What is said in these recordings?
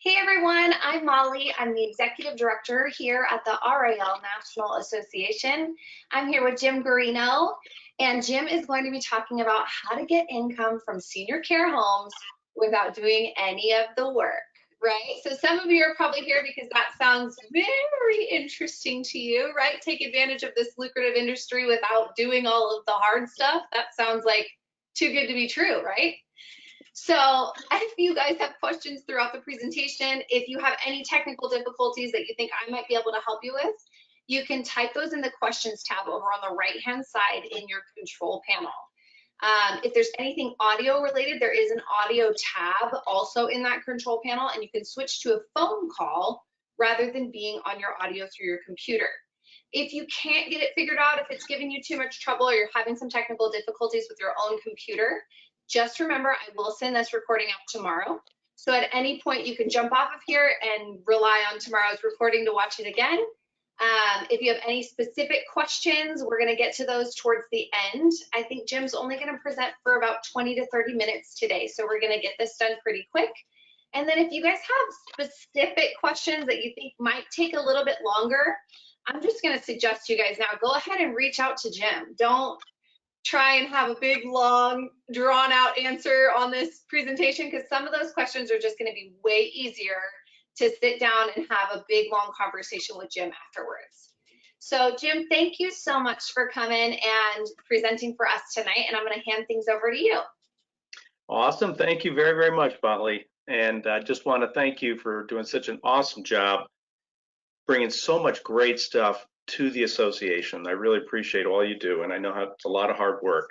Hey everyone, I'm Molly. I'm the Executive Director here at the RAL National Association. I'm here with Jim Guarino, and Jim is going to be talking about how to get income from senior care homes without doing any of the work, right? So some of you are probably here because that sounds very interesting to you, right? Take advantage of this lucrative industry without doing all of the hard stuff. That sounds like too good to be true, right? So if you guys have questions throughout the presentation, if you have any technical difficulties that you think I might be able to help you with, you can type those in the questions tab over on the right-hand side in your control panel. If there's anything audio related, there is an audio tab also in that control panel, and you can switch to a phone call rather than being on your audio through your computer. If you can't get it figured out, if it's giving you too much trouble or you're having some technical difficulties with your own computer, just remember I will send this recording out tomorrow. So at any point you can jump off of here and rely on tomorrow's recording to watch it again. If you have any specific questions, we're going to get to those towards the end. I think Jim's only going to present for about 20 to 30 minutes today, so we're going to get this done pretty quick. And then if you guys have specific questions that you think might take a little bit longer, I'm just going to suggest you guys now go ahead and reach out to Jim. Don't try and have a big, long, drawn out answer on this presentation, because some of those questions are just going to be way easier to sit down and have a big, long conversation with Jim afterwards. So Jim, thank you so much for coming and presenting for us tonight, and I'm going to hand things over to you. Awesome. Thank you very, very much, Molly. And I just want to thank you for doing such an awesome job, bringing so much great stuff to the association. I really appreciate all you do, and I know how it's a lot of hard work.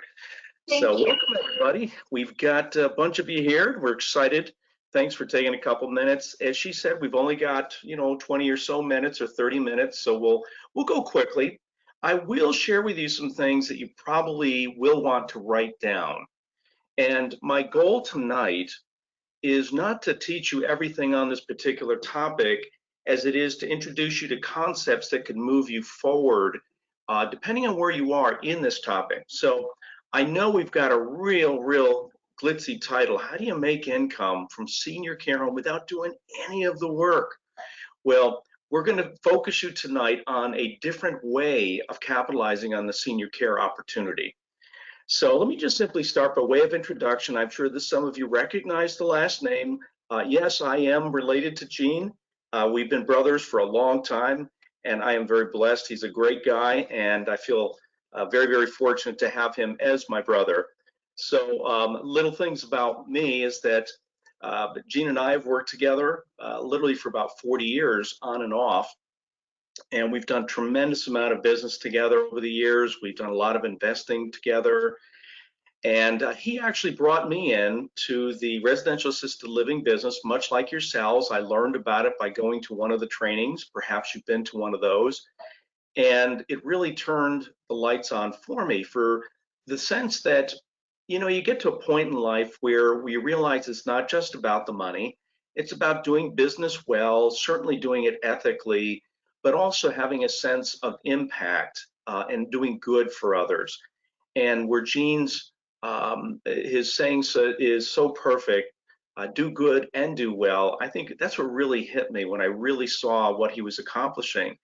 Thank So you. welcome, everybody. We've got a bunch of you here. We're excited. Thanks for taking a couple minutes. As she said, we've only got 20 or so minutes or 30 minutes, so we'll go quickly. I will share with you some things that you probably will want to write down. And my goal tonight is not to teach you everything on this particular topic, as it is to introduce you to concepts that can move you forward, depending on where you are in this topic. So I know we've got a real glitzy title. How do you make income from senior care home without doing any of the work? Well, we're going to focus you tonight on a different way of capitalizing on the senior care opportunity. So let me just simply start by way of introduction. I'm sure that some of you recognize the last name. Yes, I am related to Gene. We've been brothers for a long time, and I am very blessed. He's a great guy, and I feel very fortunate to have him as my brother. So little things about me is that Gene and I have worked together literally for about 40 years on and off. And we've done tremendous amount of business together over the years. We've done a lot of investing together. And he actually brought me in to the residential assisted living business, much like yourselves. I learned about it by going to one of the trainings. Perhaps you've been to one of those. And it really turned the lights on for me, for the sense that, you get to a point in life where we realize it's not just about the money. It's about doing business well, certainly doing it ethically, but also having a sense of impact and doing good for others. And where Gene's his saying is so perfect, do good and do well. I think that's what really hit me when I really saw what he was accomplishing.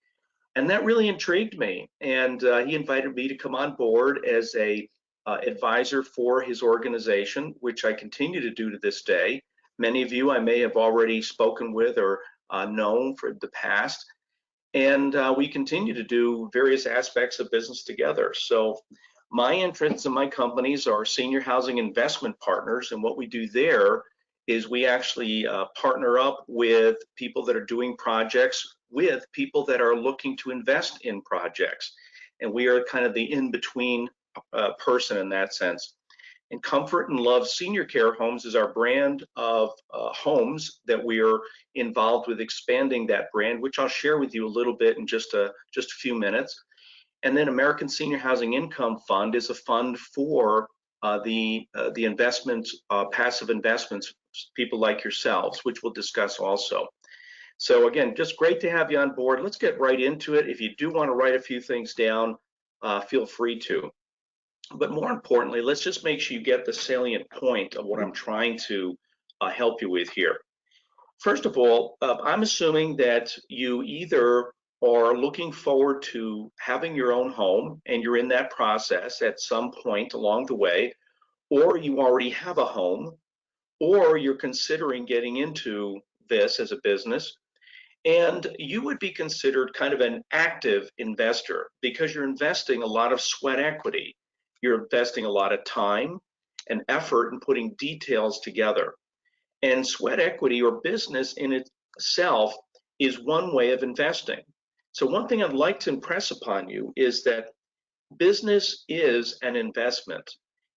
And that really intrigued me. And he invited me to come on board as a advisor for his organization, which I continue to do to this day. Many of you I may have already spoken with or known for the past. And we continue to do various aspects of business together. So my interests in my companies are senior housing investment partners, and what we do there is we actually partner up with people that are doing projects with people that are looking to invest in projects. And we are kind of the in-between person in that sense. And Comfort and Love Senior Care Homes is our brand of homes that we are involved with expanding that brand, which I'll share with you a little bit in just a few minutes. And then American Senior Housing Income Fund is a fund for the investments, passive investments, people like yourselves, which we'll discuss also. So again, just great to have you on board. Let's get right into it. If you do want to write a few things down, feel free to. But more importantly, let's just make sure you get the salient point of what I'm trying to help you with here. First of all, I'm assuming that you either are looking forward to having your own home and you're in that process at some point along the way, or you already have a home, or you're considering getting into this as a business, and you would be considered kind of an active investor because you're investing a lot of sweat equity. You're investing a lot of time and effort in putting details together. And sweat equity or business in itself is one way of investing. So one thing I'd like to impress upon you is that business is an investment,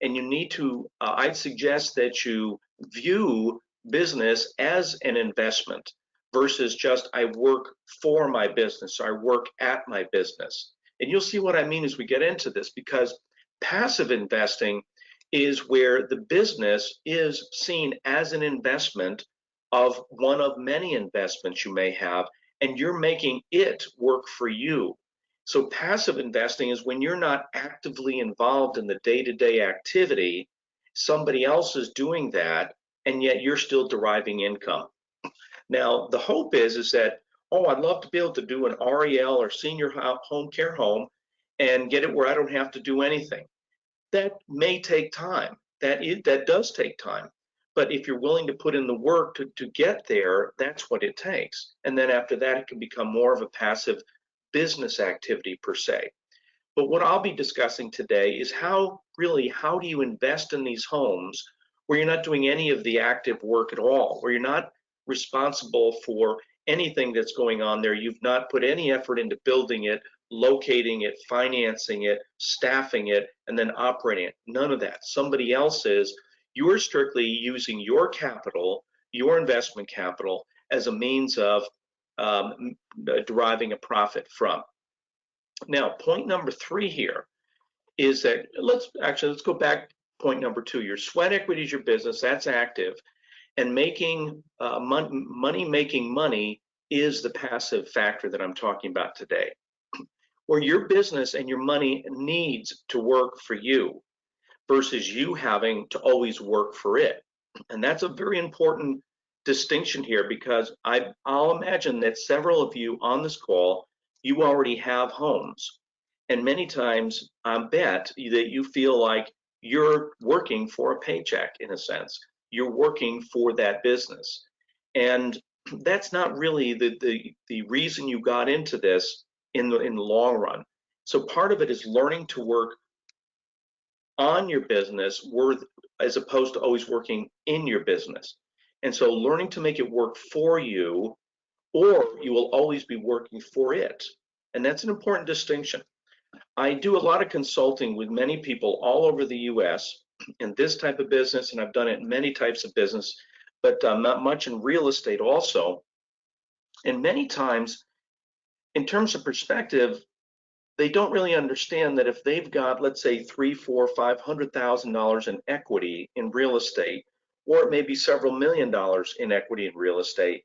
and you need to, I'd suggest that you view business as an investment versus just I work for my business, I work at my business. And you'll see what I mean as we get into this, because passive investing is where the business is seen as an investment of one of many investments you may have, and you're making it work for you. So passive investing is when you're not actively involved in the day-to-day activity, somebody else is doing that, and yet you're still deriving income. Now, the hope is that, oh, I'd love to be able to do an RAL or senior home care home and get it where I don't have to do anything. That may take time. That does take time. But if you're willing to put in the work to get there, that's what it takes. And then after that, it can become more of a passive business activity per se. But what I'll be discussing today is how do you invest in these homes where you're not doing any of the active work at all, where you're not responsible for anything that's going on there. You've not put any effort into building it, locating it, financing it, staffing it, and then operating it. None of that. Somebody else is. You're strictly using your capital, your investment capital, as a means of deriving a profit from. Now, point number 3 here is that let's go back. Point number 2, your sweat equity is your business, that's active, and making making money is the passive factor that I'm talking about today, where your business and your money needs to work for you versus you having to always work for it. And that's a very important distinction here, because I'll imagine that several of you on this call, you already have homes. And many times I bet that you feel like you're working for a paycheck in a sense. You're working for that business. And that's not really the reason you got into this in the long run. So part of it is learning to work on your business as opposed to always working in your business. And so learning to make it work for you, or you will always be working for it. And that's an important distinction. I do a lot of consulting with many people all over the US in this type of business, and I've done it in many types of business, but not much in real estate also. And many times, in terms of perspective, they don't really understand that if they've got, let's say, $300,000, $400,000, $500,000 in equity in real estate, or it may be several $1,000,000 in equity in real estate,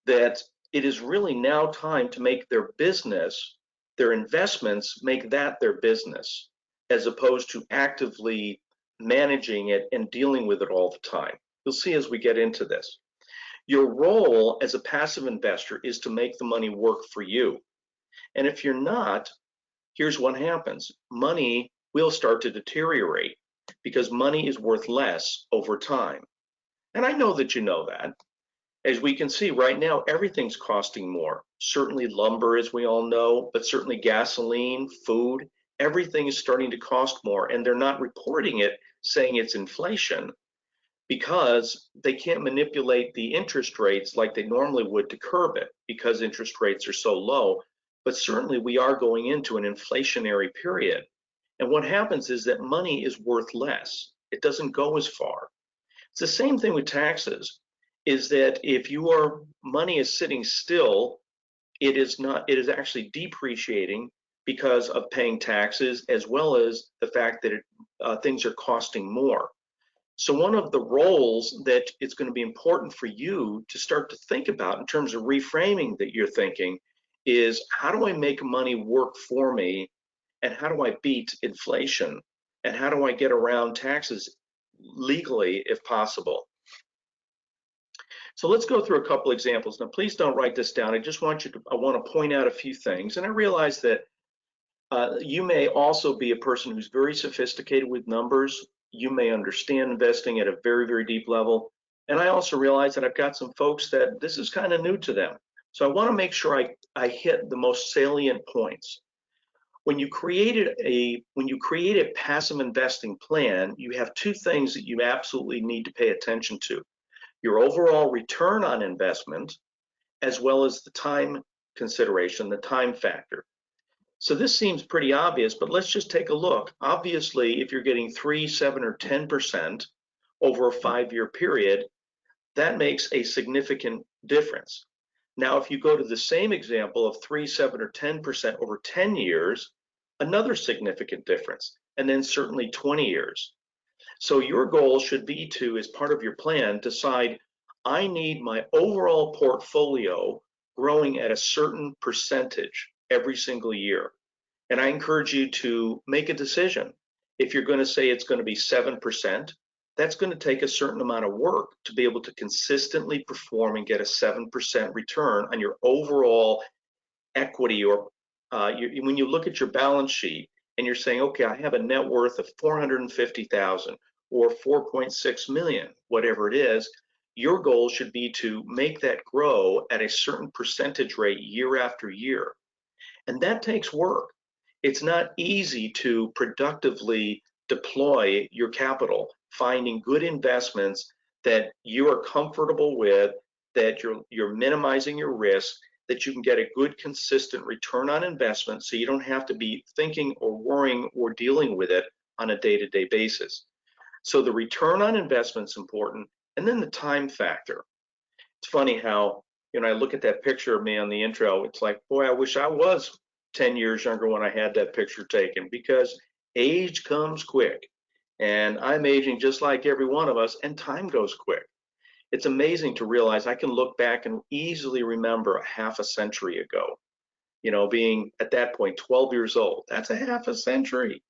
that it is really now time to make their business, their investments, make that their business, as opposed to actively managing it and dealing with it all the time. You'll see as we get into this. Your role as a passive investor is to make the money work for you. And if you're not, here's what happens. Money will start to deteriorate because money is worth less over time. And I know that you know that. As we can see right now, everything's costing more. Certainly lumber, as we all know, but certainly gasoline, food, everything is starting to cost more. And they're not reporting it saying it's inflation because they can't manipulate the interest rates like they normally would to curb it because interest rates are so low. But certainly we are going into an inflationary period. And what happens is that money is worth less. It doesn't go as far. It's the same thing with taxes, is that if your money is sitting still, it is actually depreciating because of paying taxes, as well as the fact that things are costing more. So one of the roles that it's going to be important for you to start to think about in terms of reframing that you're thinking is, how do I make money work for me, and how do I beat inflation, and how do I get around taxes legally if possible? So let's go through a couple examples. Now, please don't write this down. I want to point out a few things. And I realize that you may also be a person who's very sophisticated with numbers. You may understand investing at a very, very deep level. And I also realize that I've got some folks that this is kind of new to them. So I want to make sure I hit the most salient points. When you create a passive investing plan, you have two things that you absolutely need to pay attention to: your overall return on investment, as well as the time consideration, the time factor. So this seems pretty obvious, but let's just take a look. Obviously, if you're getting 3, 7, or 10% over a 5-year period, that makes a significant difference. Now, if you go to the same example of 3, 7, or 10% over 10 years, another significant difference, and then certainly 20 years. So your goal should be to, as part of your plan, decide, I need my overall portfolio growing at a certain percentage every single year. And I encourage you to make a decision. If you're going to say it's going to be 7%, that's going to take a certain amount of work to be able to consistently perform and get a 7% return on your overall equity. Or when you look at your balance sheet and you're saying, okay, I have a net worth of 450,000 or 4.6 million, whatever it is, your goal should be to make that grow at a certain percentage rate year after year. And that takes work. It's not easy to productively deploy your capital, finding good investments that you are comfortable with, that you're minimizing your risk, that you can get a good consistent return on investment so you don't have to be thinking or worrying or dealing with it on a day-to-day basis. So the return on investment is important, and then the time factor. It's funny how, I look at that picture of me on the intro, it's like, boy, I wish I was 10 years younger when I had that picture taken, because age comes quick, and I'm aging just like every one of us, and time goes quick. It's amazing to realize I can look back and easily remember a half a century ago, being at that point 12 years old. That's a half a century.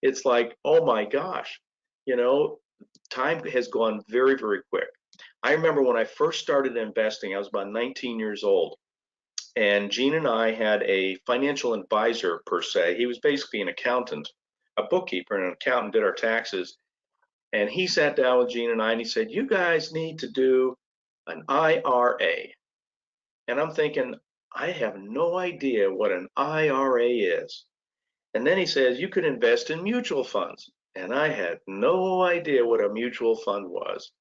It's like, oh my gosh, time has gone very, very quick. I remember when I first started investing, I was about 19 years old. And Gene and I had a financial advisor, per se. He was basically an accountant, a bookkeeper and an accountant, did our taxes. And he sat down with Gene and I and he said, you guys need to do an IRA. And I'm thinking, I have no idea what an IRA is. And then he says, you could invest in mutual funds. And I had no idea what a mutual fund was.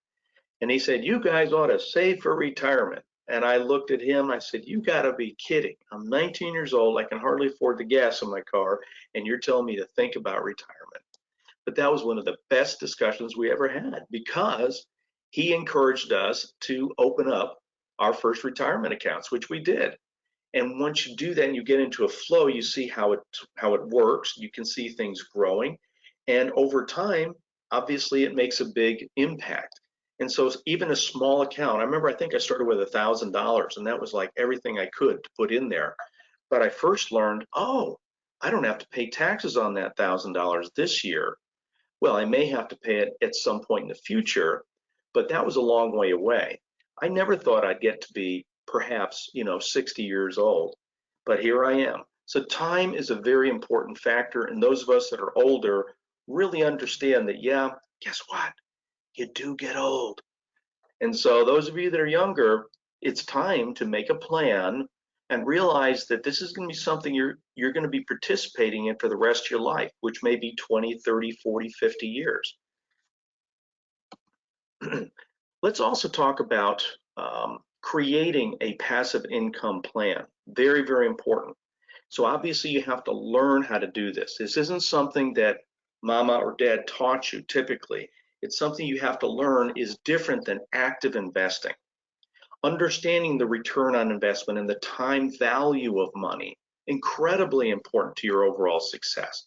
And he said, you guys ought to save for retirement. And I looked at him, I said, you gotta be kidding. I'm 19 years old, I can hardly afford the gas in my car, and you're telling me to think about retirement. But that was one of the best discussions we ever had, because he encouraged us to open up our first retirement accounts, which we did. And once you do that and you get into a flow, you see how it works. You can see things growing. And over time, obviously, it makes a big impact. And so even a small account, I think I started with $1,000, and that was like everything I could to put in there. But I first learned, oh, I don't have to pay taxes on that $1,000 this year. Well, I may have to pay it at some point in the future, but that was a long way away. I never thought I'd get to be perhaps, 60 years old, but here I am. So time is a very important factor, and those of us that are older really understand that, yeah, guess what? You do get old. And so those of you that are younger, it's time to make a plan and realize that this is going to be something you're going to be participating in for the rest of your life, which may be 20, 30, 40, 50 years. Let's also talk about creating a passive income plan. Very, very important. So obviously you have to learn how to do this. This isn't something that mama or dad taught you typically. It's something you have to learn is different than active investing. Understanding the return on investment and the time value of money, incredibly important to your overall success.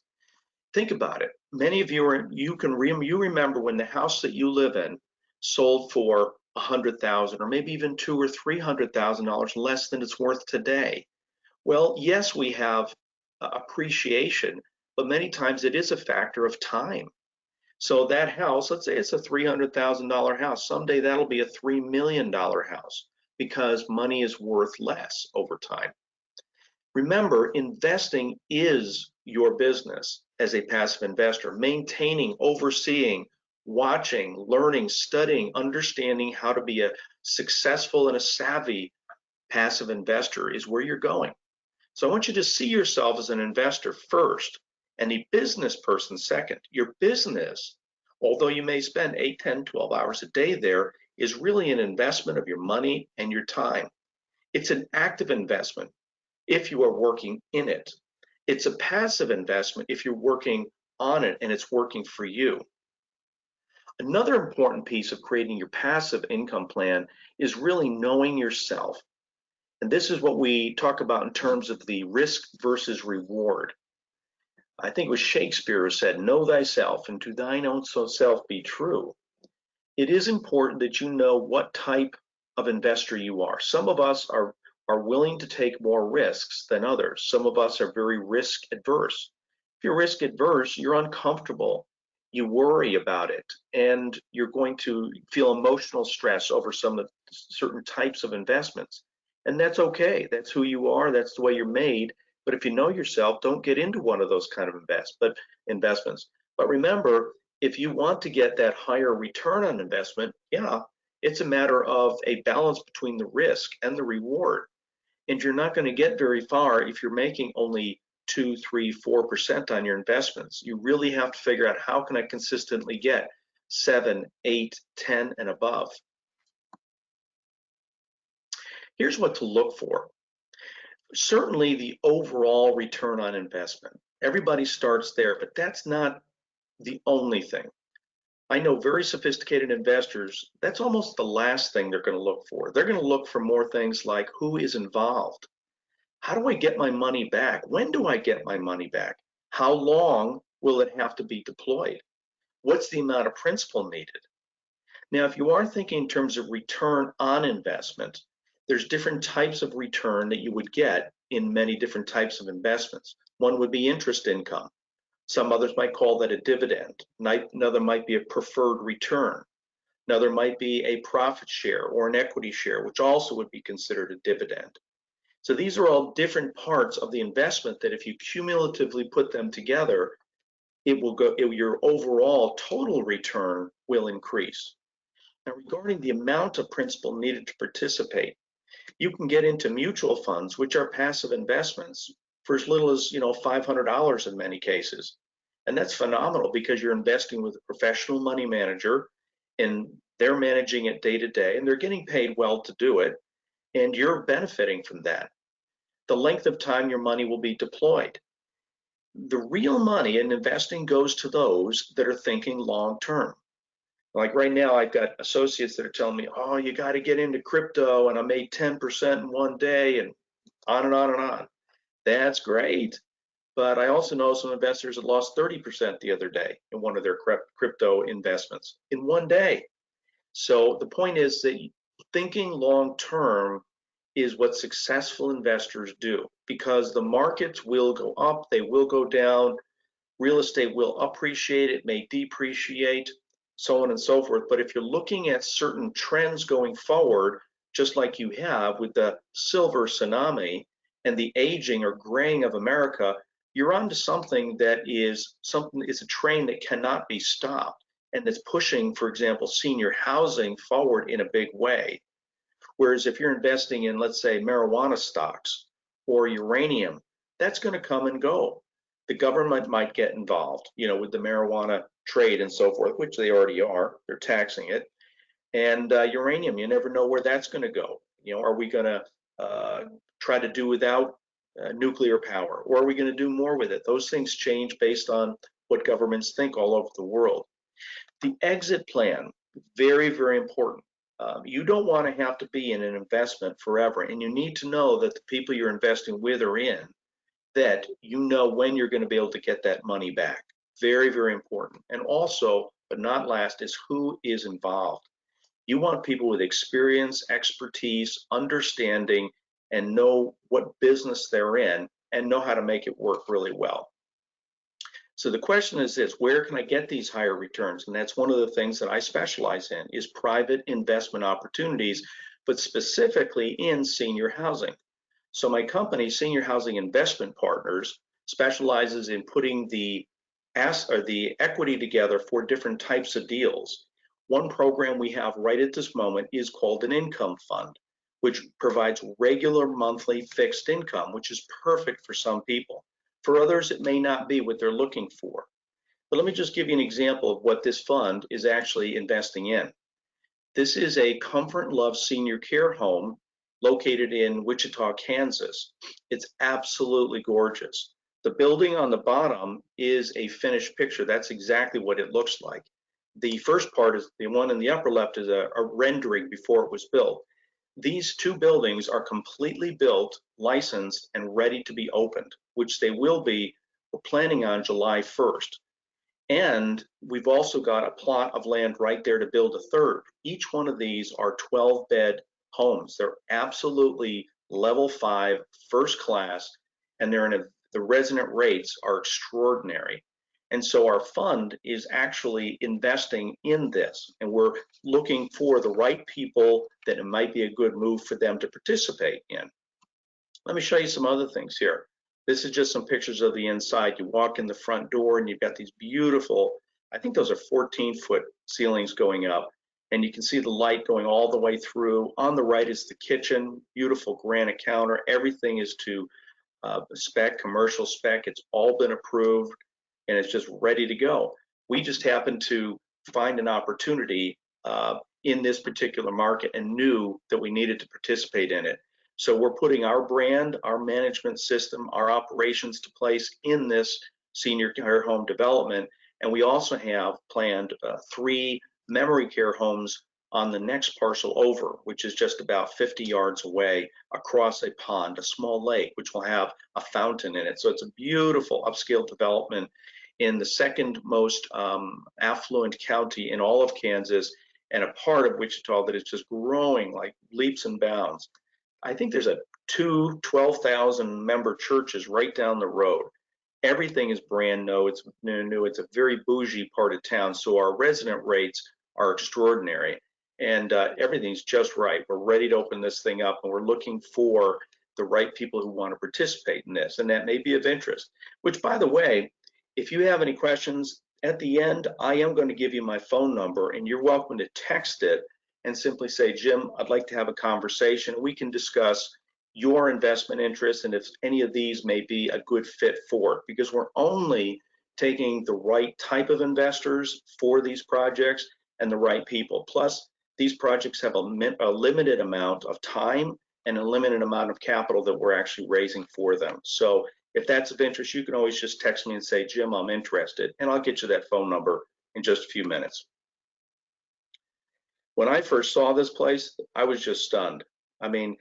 Think about it. Many of you remember when the house that you live in sold for $100,000 or maybe even $200,000 or $300,000 less than it's worth today. Well, yes, we have appreciation, but many times it is a factor of time. So that house, let's say it's a $300,000 house. Someday that'll be a $3 million house because money is worth less over time. Remember, investing is your business as a passive investor. Maintaining, overseeing, watching, learning, studying, understanding how to be a successful and a savvy passive investor is where you're going. So I want you to see yourself as an investor first and a business person second. Your business, although you may spend 8, 10, 12 hours a day there, is really an investment of your money and your time. It's an active investment if you are working in it. It's a passive investment if you're working on it and it's working for you. Another important piece of creating your passive income plan is really knowing yourself. And this is what we talk about in terms of the risk versus reward. I think it was Shakespeare who said, "Know thyself, and to thine own self be true." It is important that you know what type of investor you are. Some of us are willing to take more risks than others. Some of us are very risk adverse. If you're risk adverse, you're uncomfortable. You worry about it, and you're going to feel emotional stress over some of the certain types of investments. And that's okay. That's who you are. That's the way you're made. But if you know yourself, don't get into one of those kind of investments. But remember, if you want to get that higher return on investment, yeah, it's a matter of a balance between the risk and the reward. And you're not going to get very far if you're making only 2, 3, 4% on your investments. You really have to figure out, how can I consistently get 7, 8, 10 and above? Here's what to look for. Certainly the overall return on investment. Everybody starts there, but that's not the only thing. I know very sophisticated investors, that's almost the last thing they're going to look for. They're going to look for more things like, who is involved? How do I get my money back? When do I get my money back? How long will it have to be deployed? What's the amount of principal needed? Now, if you are thinking in terms of return on investment, there's different types of return that you would get in many different types of investments. One would be interest income. Some others might call that a dividend. Another might be a preferred return. Another might be a profit share or an equity share, which also would be considered a dividend. So these are all different parts of the investment that if you cumulatively put them together, your overall total return will increase. Now, regarding the amount of principal needed to participate, you can get into mutual funds, which are passive investments, for as little as $500 in many cases. And that's phenomenal because you're investing with a professional money manager and they're managing it day to day and they're getting paid well to do it, and you're benefiting from that. The length of time your money will be deployed. The real money in investing goes to those that are thinking long term. Like right now, I've got associates that are telling me, "Oh, you got to get into crypto," and I made 10% in one day, and on and on and on. That's great. But I also know some investors that lost 30% the other day in one of their crypto investments in one day. So the point is that thinking long term is what successful investors do, because the markets will go up, they will go down, real estate will appreciate, it may depreciate, so on and so forth. But if you're looking at certain trends going forward, just like you have with the silver tsunami and the aging or graying of America, you're onto something that is it's a train that cannot be stopped, and it's pushing, for example, senior housing forward in a big way. Whereas if you're investing in, let's say, marijuana stocks or uranium, that's going to come and go. The government might get involved, with the marijuana trade and so forth, which they already are. They're taxing it. And uranium, you never know where that's going to go. Are we going to try to do without nuclear power, or are we going to do more with it? Those things change based on what governments think all over the world. The exit plan, very, very important. You don't want to have to be in an investment forever, and you need to know that the people you're investing with are in, that you know when you're going to be able to get that money back. Very, very important. And also, but not last, is who is involved. You want people with experience, expertise, understanding, and know what business they're in and know how to make it work really well. So the question is this, where can I get these higher returns? And that's one of the things that I specialize in, is private investment opportunities, but specifically in senior housing. So my company, Senior Housing Investment Partners, specializes in putting the equity together for different types of deals. One program we have right at this moment is called an income fund, which provides regular monthly fixed income, which is perfect for some people. For others, it may not be what they're looking for. But let me just give you an example of what this fund is actually investing in. This is a Comfort and Love senior care home located in Wichita, Kansas. It's absolutely gorgeous. The building on the bottom is a finished picture. That's exactly what it looks like. The first part is the one in the upper left is a rendering before it was built. These two buildings are completely built, licensed, and ready to be opened, which they will be. We're planning on July 1st. And we've also got a plot of land right there to build a third. Each one of these are 12-bed homes. They're absolutely level 5, first class, and the resident rates are extraordinary. And so our fund is actually investing in this, and we're looking for the right people that it might be a good move for them to participate in. Let me show you some other things here. This is just some pictures of the inside. You walk in the front door and you've got these beautiful, I think those are 14-foot ceilings going up, and you can see the light going all the way through. On the right is the kitchen, beautiful granite counter. Everything is to spec, commercial spec. It's all been approved and it's just ready to go. We just happened to find an opportunity in this particular market and knew that we needed to participate in it. So we're putting our brand, our management system, our operations to place in this senior care home development. And we also have planned 3 memory care homes on the next parcel over, which is just about 50 yards away across a pond, a small lake, which will have a fountain in it. So it's a beautiful upscale development in the second most affluent county in all of Kansas, and a part of Wichita that is just growing like leaps and bounds. I think there's 12,000 member churches right down the road. Everything is brand new. It's new. It's a very bougie part of town. So our resident rates are extraordinary, and everything's just right. We're ready to open this thing up, and we're looking for the right people who want to participate in this, and that may be of interest. Which, by the way, if you have any questions at the end, I am going to give you my phone number, and you're welcome to text it and simply say, Jim, I'd like to have a conversation. We can discuss your investment interests and if any of these may be a good fit for it, because we're only taking the right type of investors for these projects and the right people. Plus, these projects have a limited amount of time and a limited amount of capital that we're actually raising for them. So if that's of interest, you can always just text me and say, Jim, I'm interested, and I'll get you that phone number in just a few minutes. When I first saw this place, I was just stunned. I mean,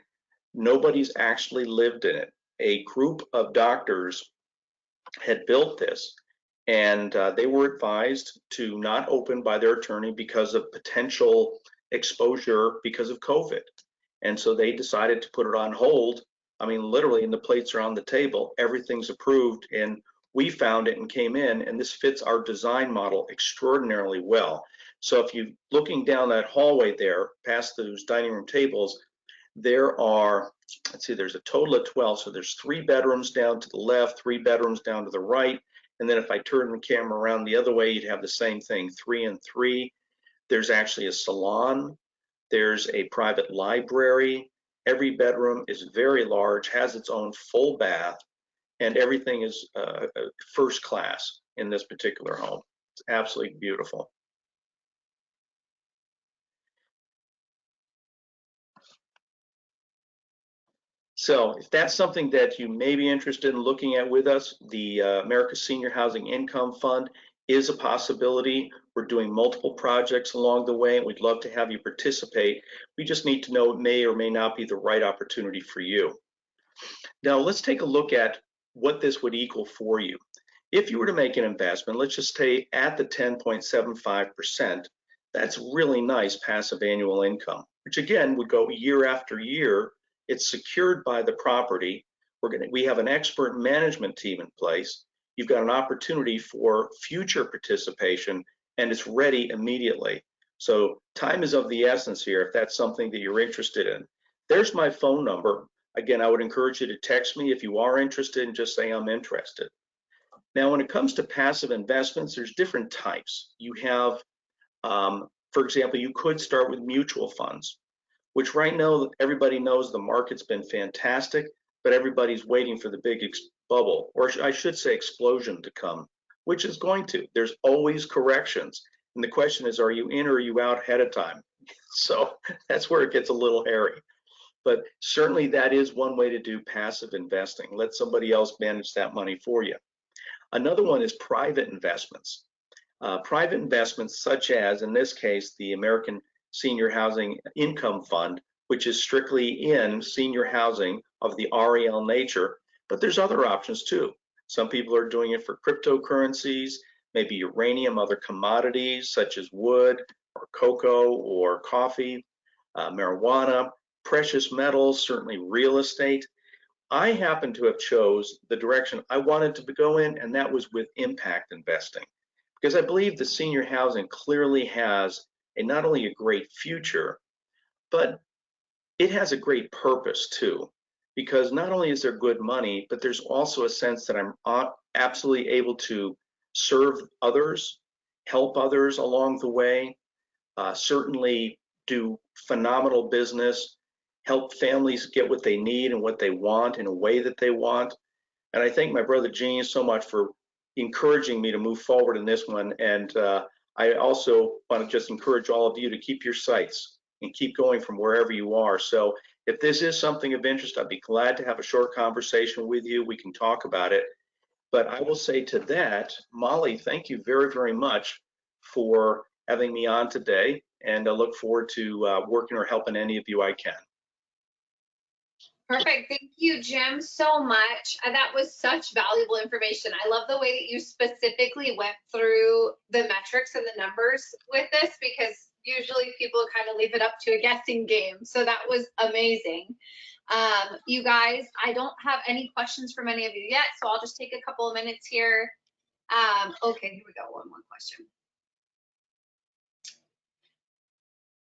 nobody's actually lived in it. A group of doctors had built this, and they were advised to not open by their attorney because of potential exposure because of COVID. And so they decided to put it on hold. I mean, literally, and the plates are on the table, everything's approved, and we found it and came in, and this fits our design model extraordinarily well. So if you're looking down that hallway there, past those dining room tables, there are, let's see, there's a total of 12. So there's 3 bedrooms down to the left, 3 bedrooms down to the right. And then if I turn the camera around the other way, you'd have the same thing, 3 and 3. There's actually a salon. There's a private library. Every bedroom is very large, has its own full bath, and everything is first class in this particular home. It's absolutely beautiful. So if that's something that you may be interested in looking at with us, the America's Senior Housing Income Fund is a possibility. We're doing multiple projects along the way, and we'd love to have you participate. We just need to know it may or may not be the right opportunity for you. Now let's take a look at what this would equal for you. If you were to make an investment, let's just stay at the 10.75%, that's really nice passive annual income, which again would go year after year. It's secured by the property. We have an expert management team in place. you've got an opportunity for future participation, and it's ready immediately. So time is of the essence here if that's something that you're interested in. There's my phone number. Again, I would encourage you to text me if you are interested and just say I'm interested. Now, when it comes to passive investments, there's different types. You have, for example, you could start with mutual funds, which right now everybody knows the market's been fantastic, but everybody's waiting for the big bubble, or I should say explosion to come, which is going to. There's always corrections. And the question is, are you in or are you out ahead of time? So that's where it gets a little hairy. But certainly that is one way to do passive investing. Let somebody else manage that money for you. Another one is private investments. Private investments such as, in this case, the American Senior Housing Income Fund, which is strictly in senior housing of the RAL nature, but there's other options too. Some people are doing it for cryptocurrencies, maybe uranium, other commodities such as wood or cocoa or coffee, marijuana, precious metals, certainly real estate. I happen to have chose the direction I wanted to go in, and that was with impact investing, because I believe the senior housing clearly has not only a great future, but it has a great purpose too, because not only is there good money, but there's also a sense that I'm absolutely able to serve others, help others along the way, certainly do phenomenal business, help families get what they need and what they want in a way that they want. And I thank my brother Gene so much for encouraging me to move forward in this one. And I also want to just encourage all of you to keep your sights and keep going from wherever you are. So if this is something of interest, I'd be glad to have a short conversation with you. We can talk about it. But I will say to that, Molly, thank you very, very much for having me on today. And I look forward to working or helping any of you I can. Perfect. Thank you, Jim, so much. That was such valuable information. I love the way that you specifically went through the metrics and the numbers with this, because usually people kind of leave it up to a guessing game. So that was amazing. You guys, I don't have any questions from any of you yet, so I'll just take a couple of minutes here. Okay, here we go. One more question.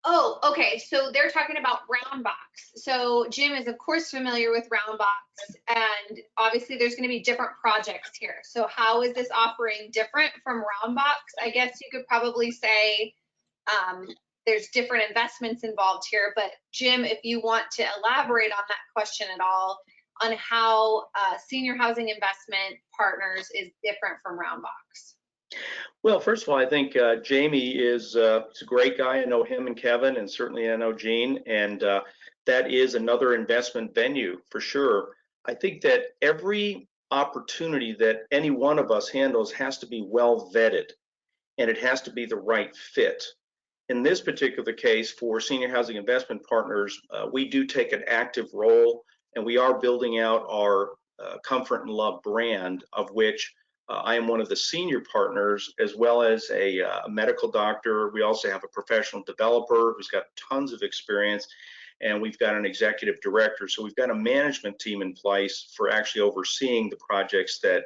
Oh, okay. So they're talking about Roundbox. So Jim is of course familiar with Roundbox, and obviously there's going to be different projects here. So how is this offering different from Roundbox? I guess you could probably say there's different investments involved here, but Jim, if you want to elaborate on that question at all, on how Senior Housing Investment Partners is different from Roundbox. Well, first of all, I think Jamie is a great guy. I know him and Kevin, and certainly I know Gene, and that is another investment venue for sure. I think that every opportunity that any one of us handles has to be well vetted, and it has to be the right fit. In this particular case, for Senior Housing Investment Partners, we do take an active role, and we are building out our Comfort and Love brand, of which I am one of the senior partners, as well as a medical doctor. We also have a professional developer who's got tons of experience, and we've got an executive director. So we've got a management team in place for actually overseeing the projects that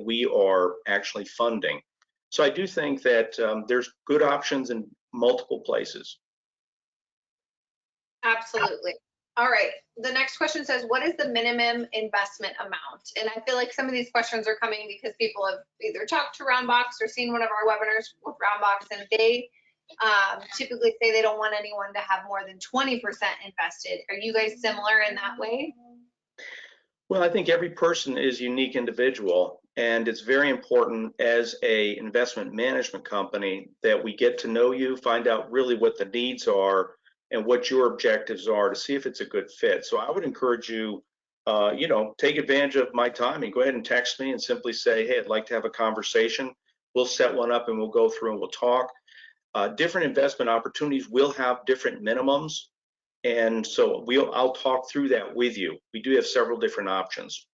we are actually funding. So I do think that there's good options in multiple places. Absolutely. All right. The next question says, what is the minimum investment amount? And I feel like some of these questions are coming because people have either talked to Roundbox or seen one of our webinars with Roundbox, and they typically say they don't want anyone to have more than 20% invested. Are you guys similar in that way? Well, I think every person is a unique individual, and it's very important as a investment management company that we get to know you, find out really what the needs are and what your objectives are to see if it's a good fit. So I would encourage you, take advantage of my time and go ahead and text me and simply say, hey, I'd like to have a conversation. We'll set one up and we'll go through and we'll talk. Different investment opportunities will have different minimums. And so I'll talk through that with you. We do have several different options.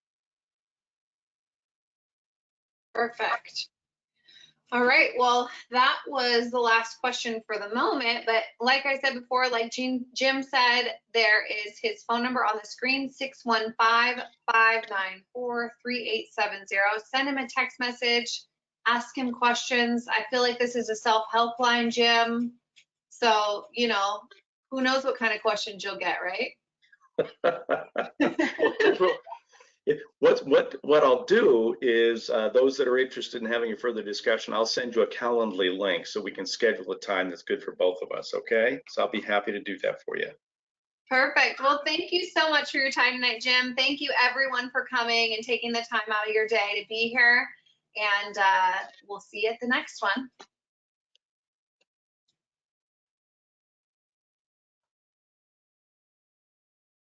Perfect. All right, well, that was the last question for the moment, but like I said before, like Jim said, there is his phone number on the screen, 615-594-3870. Send him a text message, ask him questions. I feel like this is a self-help line, Jim. So, you know, who knows what kind of questions you'll get, right? What I'll do is those that are interested in having a further discussion, I'll send you a Calendly link so we can schedule a time that's good for both of us, okay? So I'll be happy to do that for you. Perfect. Well, thank you so much for your time tonight, Jim. Thank you everyone for coming and taking the time out of your day to be here. And we'll see you at the next one.